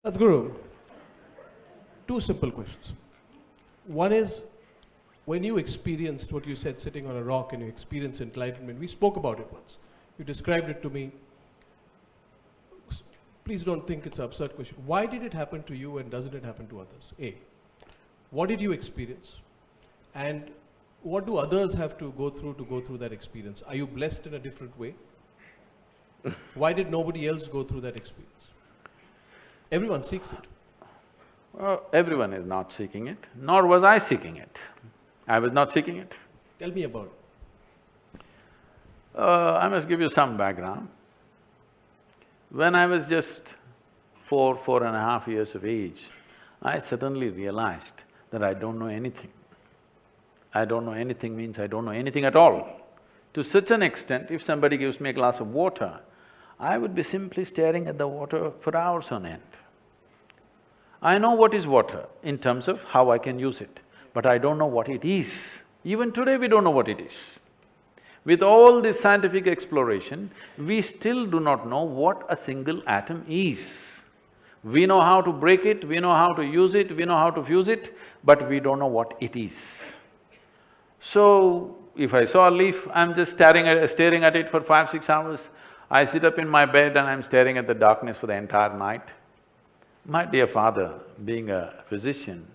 Sadhguru, two simple questions. One is, when you experienced what you said sitting on a rock and you experienced enlightenment, we spoke about it once. You described it to me. Please don't think it's an absurd question. Why did it happen to you and doesn't it happen to others? A, what did you experience? And what do others have to go through that experience? Are you blessed in a different way? Why did nobody else go through that experience? Everyone seeks it. Well, everyone is not seeking it, nor was I seeking it. I was not seeking it. Tell me about it. I must give you some background. When I was just 4.5 years of age, I suddenly realized that I don't know anything. I don't know anything means I don't know anything at all. To such an extent, if somebody gives me a glass of water, I would be simply staring at the water for hours on end. I know what is water in terms of how I can use it, but I don't know what it is. Even today we don't know what it is. With all this scientific exploration, we still do not know what a single atom is. We know how to break it, we know how to use it, we know how to fuse it, but we don't know what it is. So, if I saw a leaf, I'm just staring at it for 5-6 hours. I sit up in my bed and I'm staring at the darkness for the entire night. My dear father, being a physician,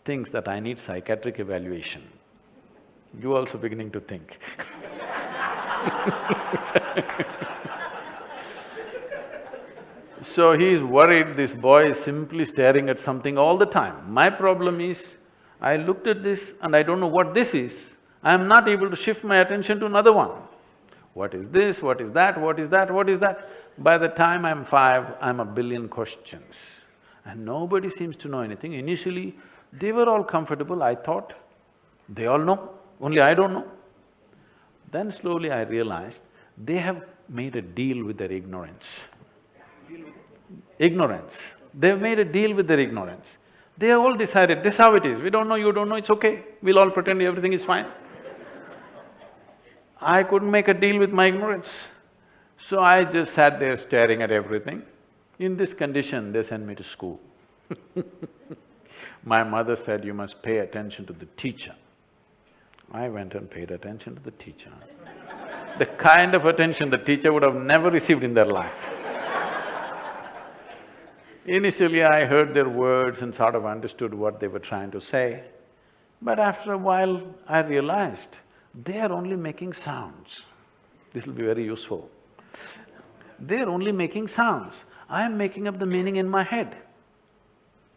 thinks that I need psychiatric evaluation. You also beginning to think So he is worried this boy is simply staring at something all the time. My problem is, I looked at this and I don't know what this is. I am not able to shift my attention to another one. What is this, what is that, what is that, what is that? By the time I'm 5, I'm a billion questions. And nobody seems to know anything. Initially, they were all comfortable, I thought, they all know, only I don't know. Then slowly I realized, they have made a deal with their ignorance. Ignorance. They've made a deal with their ignorance. They have all decided, this is how it is, we don't know, you don't know, it's okay, we'll all pretend everything is fine. I couldn't make a deal with my ignorance. So I just sat there staring at everything. In this condition, they sent me to school. My mother said, you must pay attention to the teacher. I went and paid attention to the teacher. The kind of attention the teacher would have never received in their life. Initially, I heard their words and sort of understood what they were trying to say. But after a while, I realized, they are only making sounds. This will be very useful. They're only making sounds. I am making up the meaning in my head.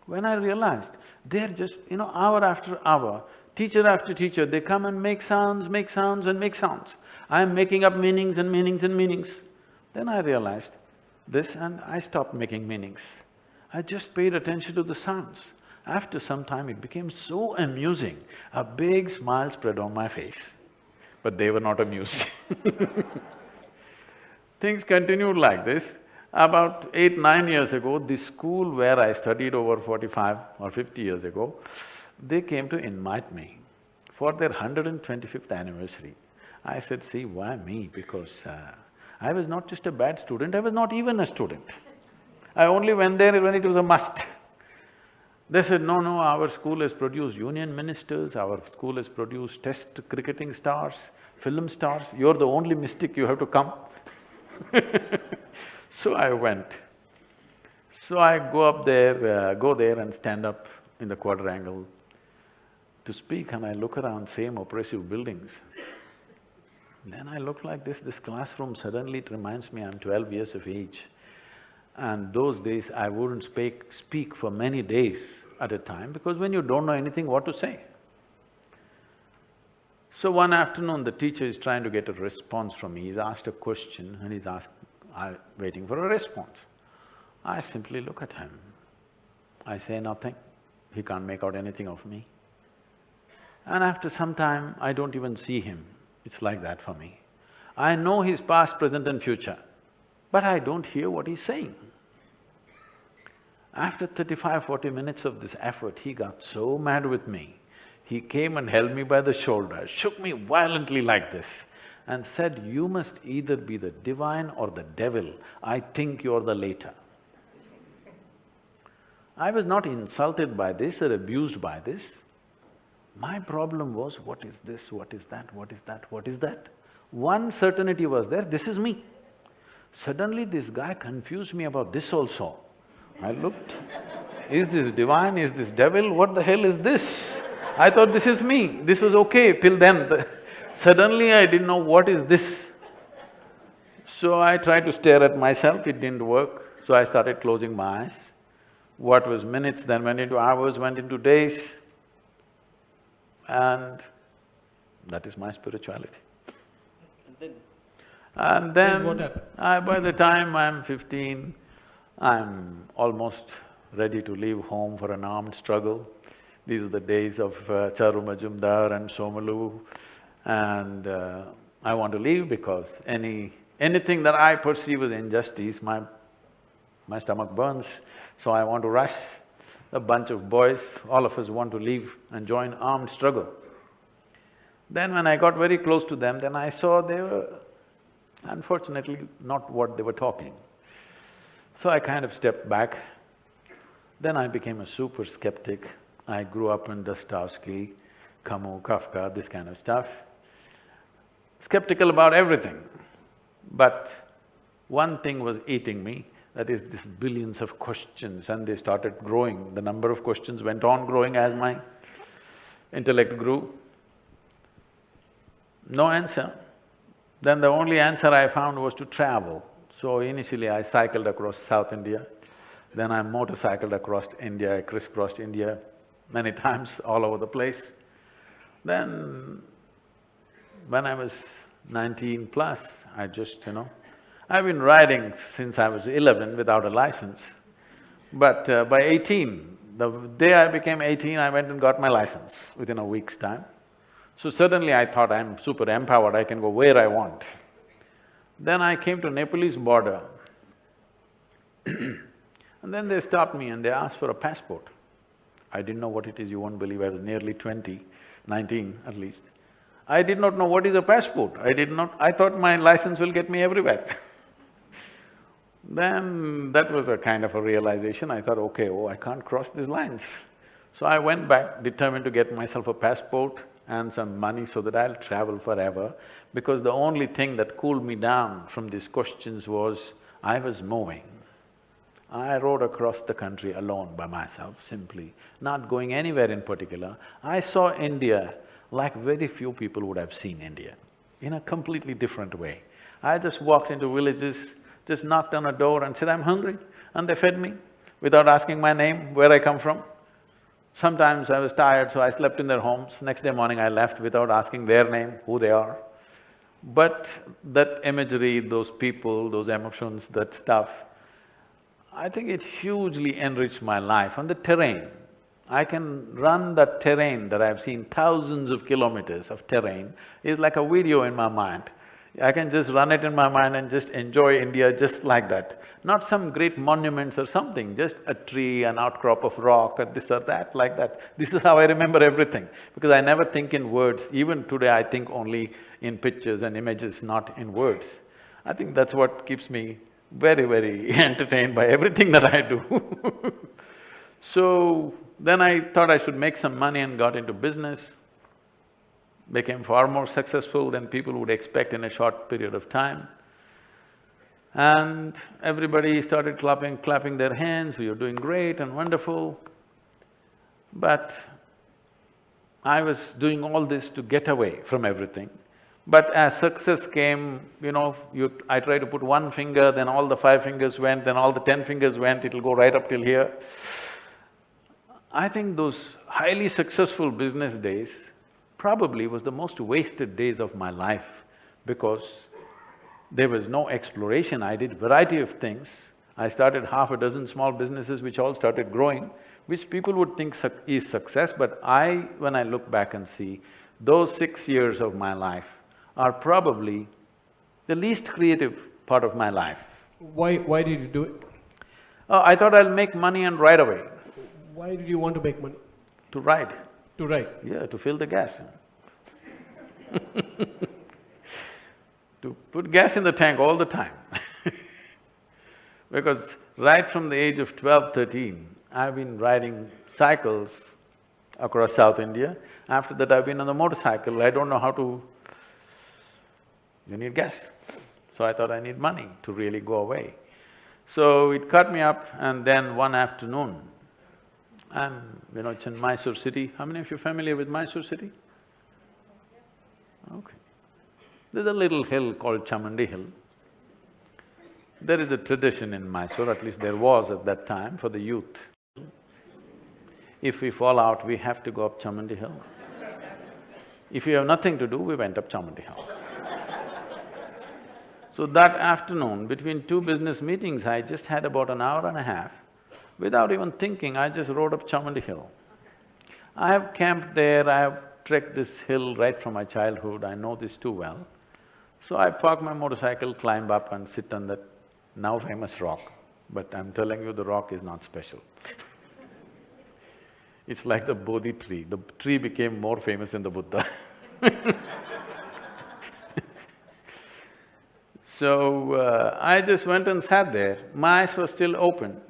When I realized, they're just, hour after hour, teacher after teacher, they come and make sounds and make sounds. I am making up meanings and meanings and meanings. Then I realized this and I stopped making meanings. I just paid attention to the sounds. After some time, it became so amusing, a big smile spread on my face. But they were not amused. Things continued like this. About 8-9 years ago, the school where I studied over 45 or 50 years ago, they came to invite me for their 125th anniversary. I said, see, why me? Because I was not just a bad student, I was not even a student. I only went there when it was a must. They said, no, no, our school has produced union ministers, our school has produced test cricketing stars, film stars, you're the only mystic, you have to come. So I went. So I go there and stand up in the quadrangle to speak, and I look around, same oppressive buildings. Then I look like this classroom, suddenly it reminds me I'm 12 years of age. And those days I wouldn't speak for many days at a time, because when you don't know anything, what to say? So one afternoon, the teacher is trying to get a response from me. He's asked a question and he's waiting for a response. I simply look at him. I say nothing. He can't make out anything of me. And after some time, I don't even see him. It's like that for me. I know his past, present and future, but I don't hear what he's saying. After 35-40 minutes of this effort, he got so mad with me. He came and held me by the shoulder, shook me violently like this and said, you must either be the divine or the devil. I think you're the later. I was not insulted by this or abused by this. My problem was, what is this, what is that, what is that, what is that? One certainty was there, this is me. Suddenly this guy confused me about this also. I looked, is this divine, is this devil, what the hell is this? I thought this is me, this was okay till then. Suddenly I didn't know what is this. So I tried to stare at myself, it didn't work, so I started closing my eyes. What was minutes then went into hours, went into days, and that is my spirituality. And then what happened? By the time I'm 15, I'm almost ready to leave home for an armed struggle. These are the days of Charu Majumdar and Somalu, and I want to leave because anything that I perceive as injustice, my stomach burns, so I want to rush. A bunch of boys, all of us want to leave and join armed struggle. Then when I got very close to them, then I saw they were unfortunately not what they were talking. So I kind of stepped back. Then I became a super skeptic. I grew up in Dostoevsky, Camus, Kafka, this kind of stuff. Skeptical about everything. But one thing was eating me, that is these billions of questions, and they started growing. The number of questions went on growing as my intellect grew. No answer. Then the only answer I found was to travel. So initially I cycled across South India, then I motorcycled across India, I crisscrossed India many times all over the place. Then when I was 19 plus, I just, I've been riding since I was 11 without a license. But by 18, the day I became 18, I went and got my license within a week's time. So suddenly I thought I'm super empowered, I can go where I want. Then I came to Nepalese border and then they stopped me and they asked for a passport. I didn't know what it is, you won't believe, I was nearly 20, 19 at least. I did not know what is a passport, I thought my license will get me everywhere. Then that was a kind of a realization, I thought, okay, I can't cross these lines. So I went back, determined to get myself a passport and some money so that I'll travel forever, because the only thing that cooled me down from these questions was, I was moving. I rode across the country alone by myself, simply, not going anywhere in particular. I saw India like very few people would have seen India, in a completely different way. I just walked into villages, just knocked on a door and said, I'm hungry, and they fed me without asking my name, where I come from. Sometimes I was tired, so I slept in their homes. Next day morning I left without asking their name, who they are. But that imagery, those people, those emotions, that stuff, I think it hugely enriched my life. And the terrain, I can run that terrain that I've seen, thousands of kilometers of terrain, is like a video in my mind. I can just run it in my mind and just enjoy India just like that. Not some great monuments or something, just a tree, an outcrop of rock, or this or that, like that. This is how I remember everything, because I never think in words. Even today I think only in pictures and images, not in words. I think that's what keeps me very, very entertained by everything that I do. So then I thought I should make some money and got into business. Became far more successful than people would expect in a short period of time. And everybody started clapping their hands, you're doing great and wonderful. But I was doing all this to get away from everything. But as success came, I tried to put one finger, then all the 5 fingers went, then all the 10 fingers went, it'll go right up till here. I think those highly successful business days probably was the most wasted days of my life, because there was no exploration. I did variety of things. I started half a dozen small businesses which all started growing, which people would think is success, but when I look back and see, those 6 years of my life are probably the least creative part of my life. Why did you do it? I thought I'll make money and ride away. Why did you want to make money? To ride. To ride? Yeah, to fill the gas. To put gas in the tank all the time. Because right from the age of 12, 13, I've been riding cycles across South India. After that, I've been on the motorcycle. I don't know how to… You need gas. So I thought I need money to really go away. So it cut me up, and then one afternoon, it's in Mysore city. How many of you are familiar with Mysore city? Okay. There's a little hill called Chamundi Hill. There is a tradition in Mysore, at least there was at that time, for the youth. If we fall out, we have to go up Chamundi Hill. If we have nothing to do, we went up Chamundi Hill. So that afternoon, between two business meetings, I just had about an hour and a half. Without even thinking, I just rode up Chamundi Hill. I have camped there, I have trekked this hill right from my childhood, I know this too well. So I park my motorcycle, climb up and sit on that now famous rock. But I'm telling you, the rock is not special. It's like the Bodhi tree. The tree became more famous than the Buddha. So, I just went and sat there. My eyes were still open.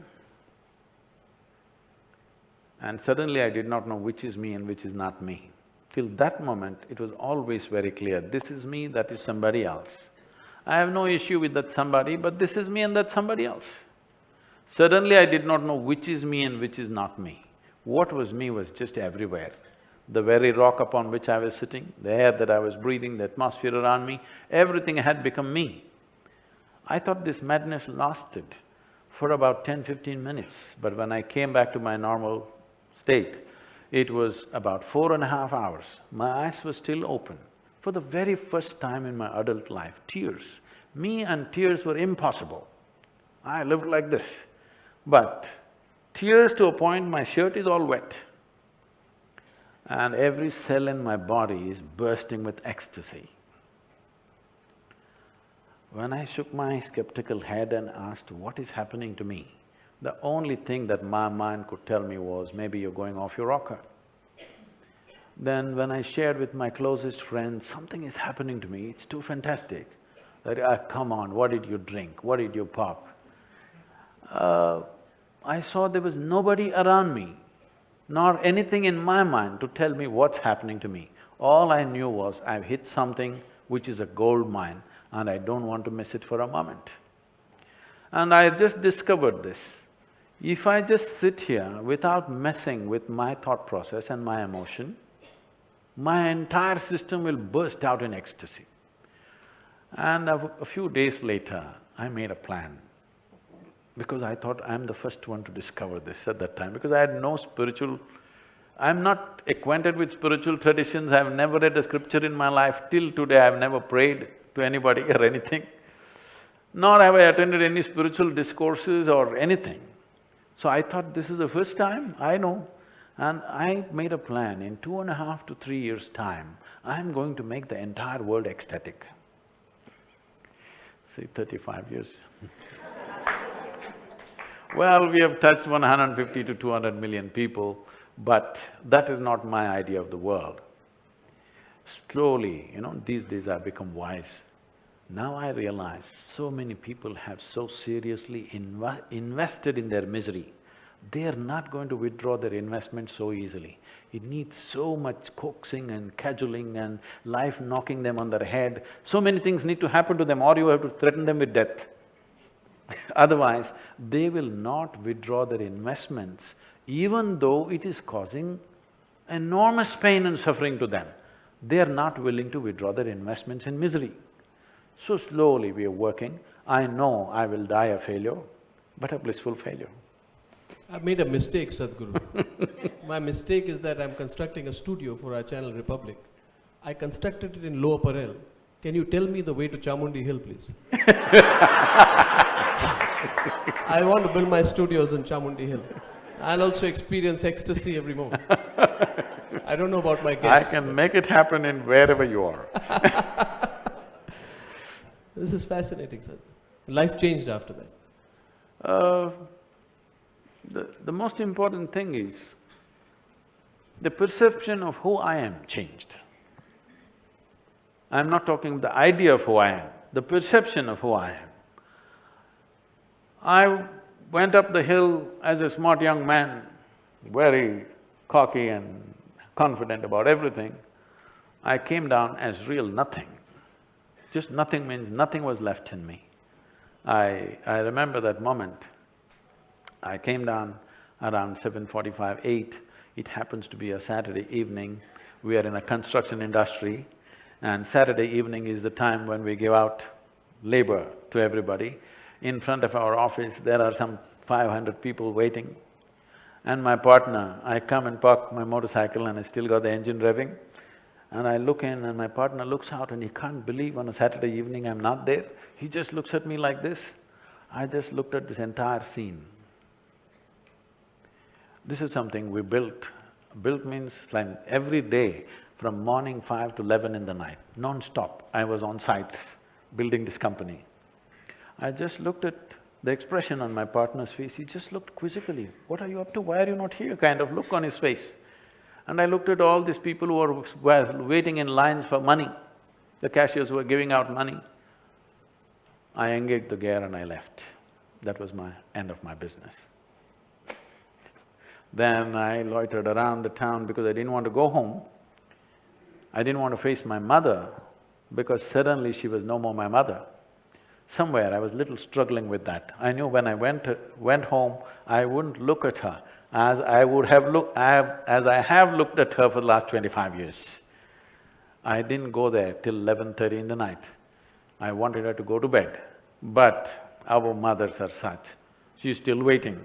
And suddenly I did not know which is me and which is not me. Till that moment, it was always very clear, this is me, that is somebody else. I have no issue with that somebody, but this is me and that's somebody else. Suddenly I did not know which is me and which is not me. What was me was just everywhere. The very rock upon which I was sitting, the air that I was breathing, the atmosphere around me, everything had become me. I thought this madness lasted for about 10–15 minutes, but when I came back to my normal state, it was about 4.5 hours. My eyes were still open. For the very first time in my adult life, tears. Me and tears were impossible. I lived like this. But tears to a point, my shirt is all wet. And every cell in my body is bursting with ecstasy. When I shook my skeptical head and asked, what is happening to me? The only thing that my mind could tell me was, maybe you're going off your rocker. Then when I shared with my closest friends, something is happening to me, it's too fantastic. That, come on, what did you drink? What did you pop? I saw there was nobody around me, nor anything in my mind to tell me what's happening to me. All I knew was, I've hit something which is a gold mine, and I don't want to miss it for a moment. And I just discovered this. If I just sit here without messing with my thought process and my emotion, my entire system will burst out in ecstasy. And a few days later, I made a plan, because I thought I'm the first one to discover this at that time, because I had no spiritual… I'm not acquainted with spiritual traditions, I've never read a scripture in my life. Till today, I've never prayed to anybody or anything, nor have I attended any spiritual discourses or anything. So I thought, this is the first time, I know. And I made a plan, in 2.5 to 3 years' time, I'm going to make the entire world ecstatic. See, 35 years. Well, we have touched 150 to 200 million people, but that is not my idea of the world. Slowly, these days I've become wise. Now I realize so many people have so seriously invested in their misery. They are not going to withdraw their investment so easily. It needs so much coaxing and cajoling and life knocking them on their head. So many things need to happen to them, or you have to threaten them with death. Otherwise, they will not withdraw their investments, even though it is causing enormous pain and suffering to them. They are not willing to withdraw their investments in misery. So slowly we are working. I know I will die a failure, but a blissful failure. I've made a mistake, Sadhguru. My mistake is that I'm constructing a studio for our channel Republic. I constructed it in Lower Parel. Can you tell me the way to Chamundi Hill, please? I want to build my studios in Chamundi Hill. I'll also experience ecstasy every moment. I don't know about my guests. I can make it happen in wherever you are. This is fascinating, sir. Life changed after that. The most important thing is, the perception of who I am changed. I'm not talking the idea of who I am, the perception of who I am. went up the hill as a smart young man, very cocky and confident about everything. I came down as real nothing. Just nothing means nothing was left in me. I remember that moment. I came down around 7:45, 8. It happens to be a Saturday evening. We are in a construction industry, and Saturday evening is the time when we give out labor to everybody. In front of our office, there are some 500 people waiting. And my partner, I come and park my motorcycle and I still got the engine revving. And I look in and my partner looks out and he can't believe on a Saturday evening I'm not there. He just looks at me like this. I just looked at this entire scene. This is something we built. Built means like every day from morning 5 to 11 in the night, non-stop, I was on sites building this company. I just looked at the expression on my partner's face, he just looked quizzically, "What are you up to? Why are you not here?" kind of look on his face. And I looked at all these people who were waiting in lines for money, the cashiers were giving out money. I engaged the gear and I left. That was my end of my business. Then I loitered around the town because I didn't want to go home. I didn't want to face my mother because suddenly she was no more my mother. Somewhere I was little struggling with that. I knew when I went home, I wouldn't look at her as I have looked at her for the last 25 years. I didn't go there till 11:30 in the night. I wanted her to go to bed, but our mothers are such, she's still waiting.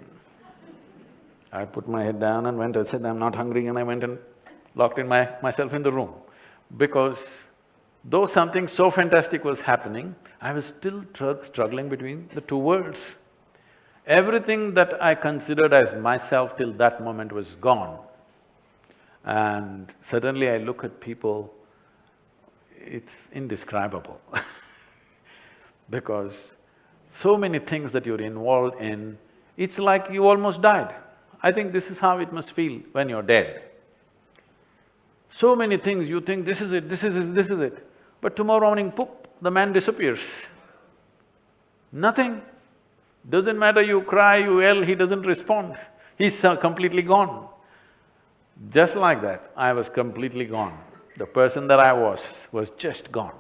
I put my head down and went, I said, "I'm not hungry," and I went and locked myself in the room. Because though something so fantastic was happening, I was still struggling between the two worlds. Everything that I considered as myself till that moment was gone. And suddenly I look at people, it's indescribable because so many things that you're involved in, it's like you almost died. I think this is how it must feel when you're dead. So many things you think, this is it, this is it, this is it. But tomorrow morning, poof, the man disappears. Nothing. Doesn't matter you cry, you yell, he doesn't respond. He's completely gone. Just like that, I was completely gone. The person that I was just gone.